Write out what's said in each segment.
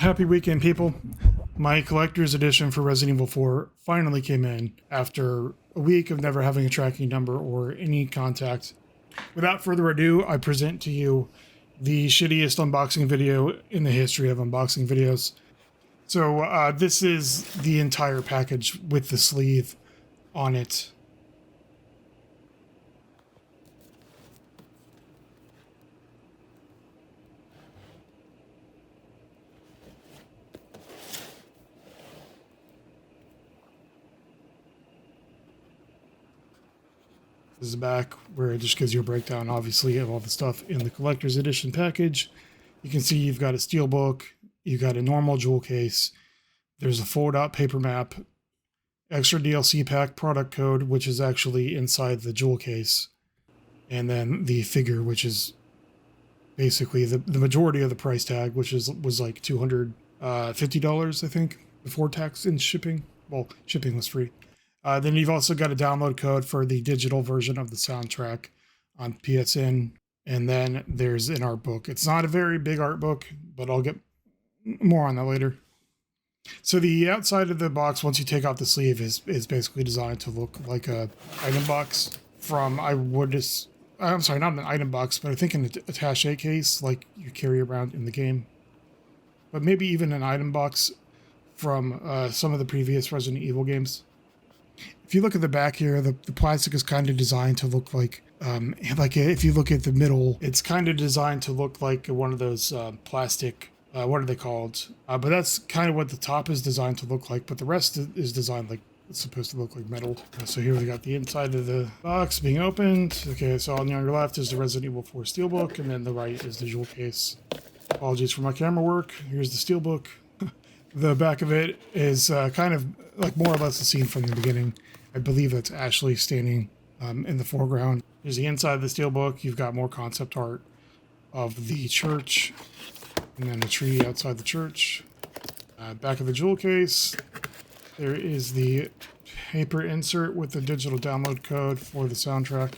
Happy weekend, people. My collector's edition for Resident Evil 4 finally came in after a week of never having a tracking number or any contact. Without further ado, I present to you the shittiest unboxing video in the history of unboxing videos. So this is the entire package with the sleeve on it. This is the back where it just gives you a breakdown, obviously, of all the stuff in the collector's edition package. You can see you've got a steelbook, you've got a normal jewel case, there's a fold-out paper map, extra DLC pack product code, which is actually inside the jewel case, and then the figure, which is basically the majority of the price tag, which was like $250, I think, before tax and shipping. Well, shipping was free. Then you've also got a download code for the digital version of the soundtrack on PSN. And then there's an art book. It's not a very big art book, but I'll get more on that later. So the outside of the box, once you take out the sleeve, is basically designed to look like a item box from, I'm sorry, not an item box, but I think an attaché case like you carry around in the game. But maybe even an item box from some of the previous Resident Evil games. If you look at the back here, the plastic is kind of designed to look like if you look at the middle, it's kind of designed to look like one of those plastic, what are they called? But that's kind of what the top is designed to look like, but the rest is designed like it's supposed to look like metal. So here we got the inside of the box being opened. Okay, so on your left is the Resident Evil 4 steelbook, and then the right is the jewel case. Apologies for my camera work. Here's the steelbook. The back of it is kind of like more or less a scene from the beginning. I believe that's Ashley standing in the foreground. There's the inside of the steelbook. You've got more concept art of the church, and then a tree outside the church. Back of the jewel case, there is the paper insert with the digital download code for the soundtrack.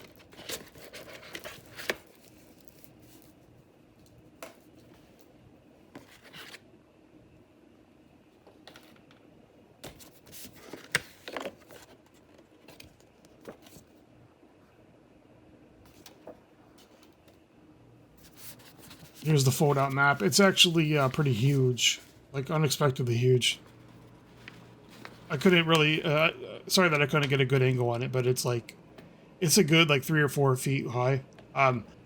Here's the fold-out map. It's actually pretty huge, like unexpectedly huge. I couldn't really, sorry that I couldn't get a good angle on it, but it's a good like 3 or 4 feet high.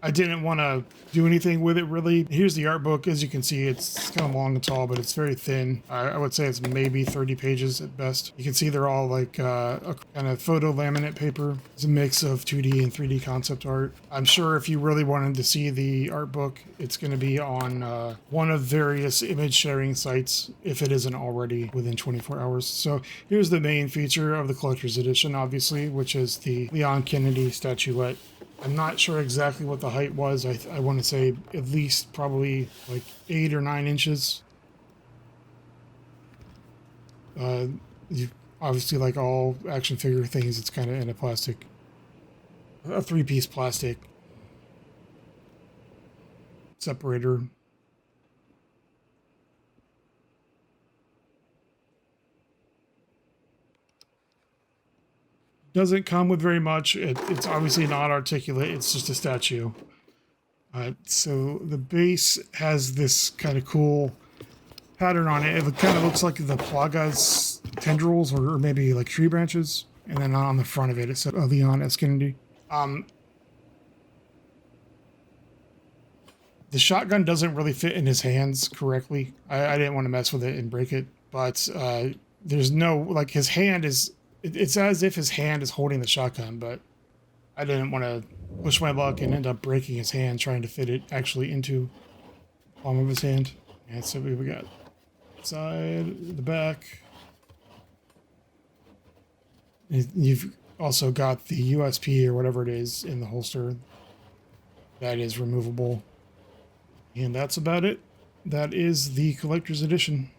I didn't want to do anything with it really. Here's the art book. As you can see, it's kind of long and tall, but it's very thin. I would say it's maybe 30 pages at best. You can see they're all like a kind of photo laminate paper. It's a mix of 2D and 3D concept art. I'm sure if you really wanted to see the art book, it's going to be on one of various image sharing sites, if it isn't already within 24 hours. So here's the main feature of the collector's edition, obviously, which is the Leon Kennedy statuette. I'm not sure exactly what the height was. I want to say at least probably like 8 or 9 inches. Obviously, like all action figure things, it's kind of in a 3-piece plastic separator. Doesn't come with very much. It's obviously not articulate. It's just a statue. So the base has this kind of cool pattern on it. It kind of looks like the Plaga's tendrils or maybe like tree branches. And then on the front of it, it said Leon S. Kennedy. The shotgun doesn't really fit in his hands correctly. I didn't want to mess with it and break it. But there's no, like his hand is... It's as if his hand is holding the shotgun, but I didn't want to push my luck and end up breaking his hand trying to fit it actually into the palm of his hand. And so we got side, the back. You've also got the USP or whatever it is in the holster that is removable. And that's about it. That is the collector's edition.